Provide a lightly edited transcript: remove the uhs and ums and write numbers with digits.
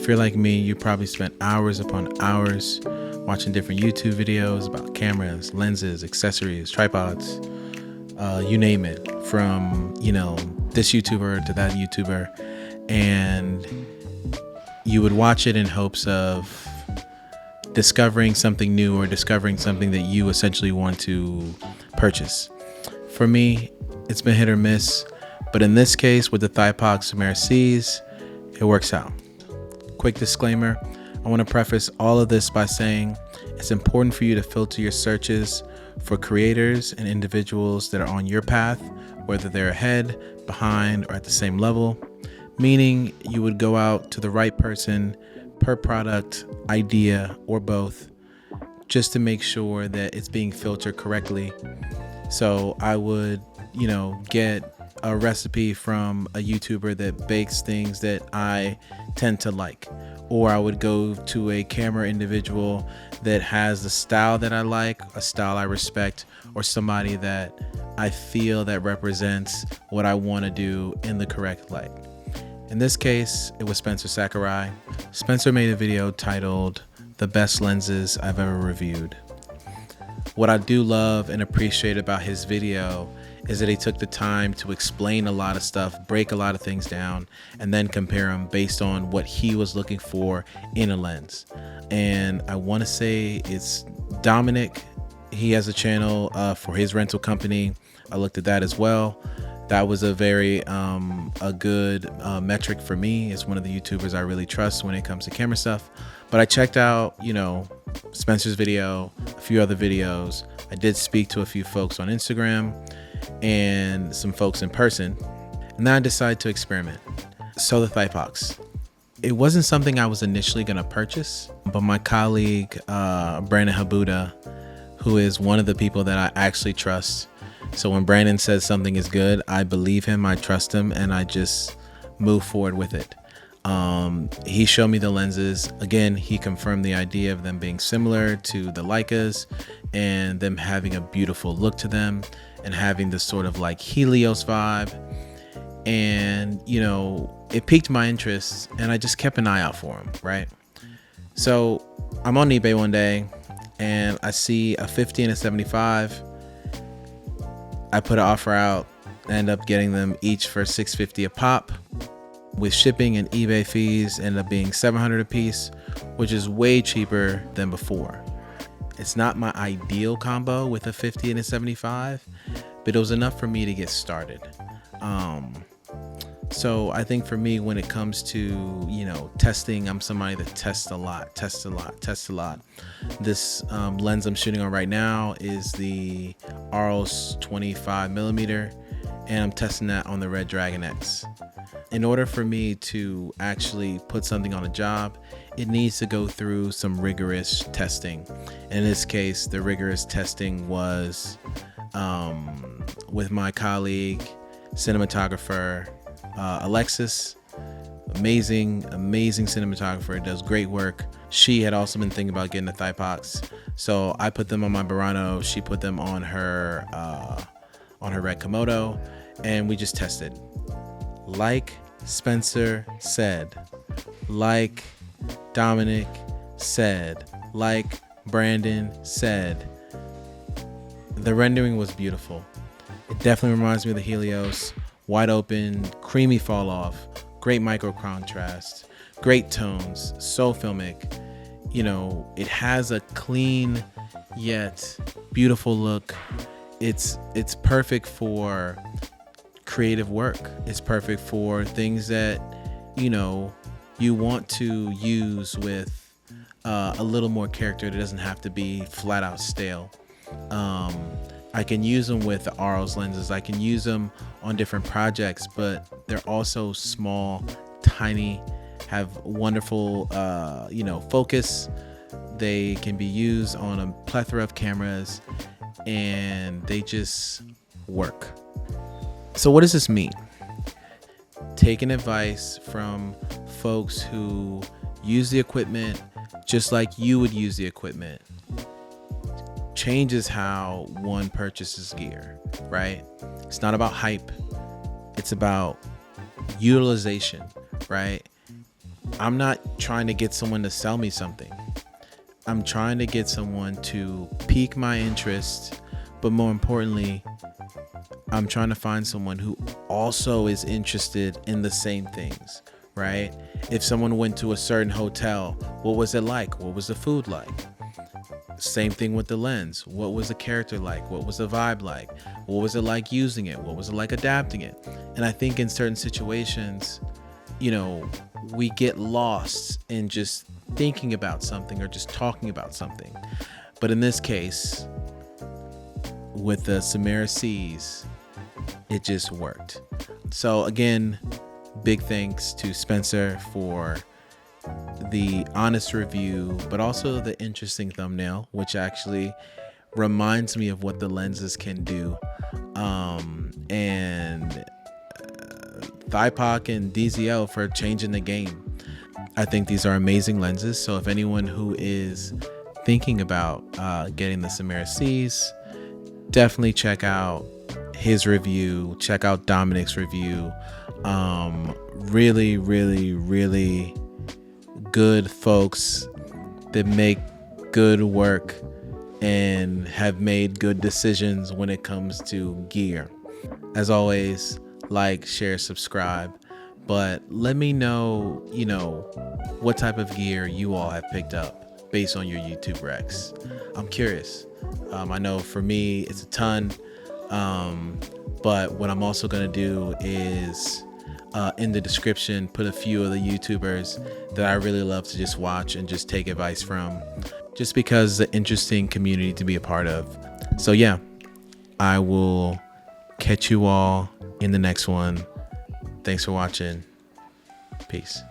If you're like me, you probably spent hours upon hours watching different YouTube videos about cameras, lenses, accessories, tripods, you name it, from, this YouTuber to that YouTuber. And you would watch it in hopes of discovering something new or discovering something that you essentially want to purchase. For me, it's been hit or miss, but in this case with the THypoch Simera Cs, it works out. Quick disclaimer, I want to preface all of this by saying it's important for you to filter your searches for creators and individuals that are on your path, whether they're ahead, behind, or at the same level, meaning you would go out to the right person per product, idea, or both, just to make sure that it's being filtered correctly. So I would, get a recipe from a YouTuber that bakes things that I tend to like, or I would go to a camera individual that has the style that I like, a style I respect, or somebody that I feel that represents what I want to do in the correct light. In this case, it was Spencer Sakurai. Spencer made a video titled "The Best Lenses I've Ever Reviewed." What I do love and appreciate about his video is that he took the time to explain a lot of stuff, break a lot of things down, and then compare them based on what he was looking for in a lens. And I want to say it's Dominic. He has a channel for his rental company. I looked at that as well. That was a very a good metric for me. It's one of the YouTubers I really trust when it comes to camera stuff. But I checked out, Spencer's video, a few other videos. I did speak to a few folks on Instagram and some folks in person. And then I decided to experiment. So the THypochs. It wasn't something I was initially going to purchase, but my colleague, Brady Haapoja, who is one of the people that I actually trust. So when Brandon says something is good, I believe him, I trust him, and I just move forward with it. He showed me the lenses. Again, he confirmed the idea of them being similar to the Leicas and them having a beautiful look to them and having this sort of like Helios vibe. And, it piqued my interest and I just kept an eye out for him, right? So I'm on eBay one day and I see a 50 and a 75. I put an offer out, end up getting them each for $650 a pop. With shipping and eBay fees, ended up being $700 a piece, which is way cheaper than before. It's not my ideal combo with a 50 and a 75, but it was enough for me to get started. So I think for me, when it comes to, testing, I'm somebody that tests a lot. This lens I'm shooting on right now is the Arles 25mm, and I'm testing that on the Red Dragon X. In order for me to actually put something on a job, it needs to go through some rigorous testing. In this case, the rigorous testing was with my colleague, cinematographer, Alexis. Amazing cinematographer, does great work. She had also been thinking about getting the THypochs, so I put them on my Burano. She put them on her Red Komodo, and we just tested. Like Spencer said, like Dominic said, like Brandon said, the rendering was beautiful. It definitely reminds me of the Helios. Wide open, creamy fall off, great micro contrast, great tones, so filmic. It has a clean yet beautiful look. It's perfect for creative work. It's perfect for things that you want to use with a little more character. That doesn't have to be flat out stale. I can use them with the Arles lenses. I can use them on different projects, but they're also small, tiny, have wonderful focus. They can be used on a plethora of cameras and they just work. So what does this mean? Taking advice from folks who use the equipment just like you would use the equipment changes how one purchases gear, right? It's not about hype. It's about utilization, right? I'm not trying to get someone to sell me something. I'm trying to get someone to pique my interest, but more importantly, I'm trying to find someone who also is interested in the same things, right? If someone went to a certain hotel, what was it like? What was the food like? Same thing with the lens. What was the character like? What was the vibe like? What was it like using it? What was it like adapting it? And I think in certain situations, you know, we get lost in just thinking about something or just talking about something. But in this case, with the Simera Cs, it just worked. So again, big thanks to Spencer for the honest review, but also the interesting thumbnail, which actually reminds me of what the lenses can do. And THypoch and DZL for changing the game. I think these are amazing lenses. So if anyone who is thinking about getting the Simera Cs, definitely check out his review. Check out Dominic's review. Really, really, really good folks that make good work and have made good decisions when it comes to gear. As always, like, share, subscribe, but let me know, what type of gear you all have picked up based on your YouTube recs. I'm curious. I know for me it's a ton, but what I'm also gonna do is in the description put a few of the YouTubers that I really love to just watch and just take advice from, just because it's an interesting community to be a part of. So yeah, I will catch you all in the next one. Thanks for watching. Peace.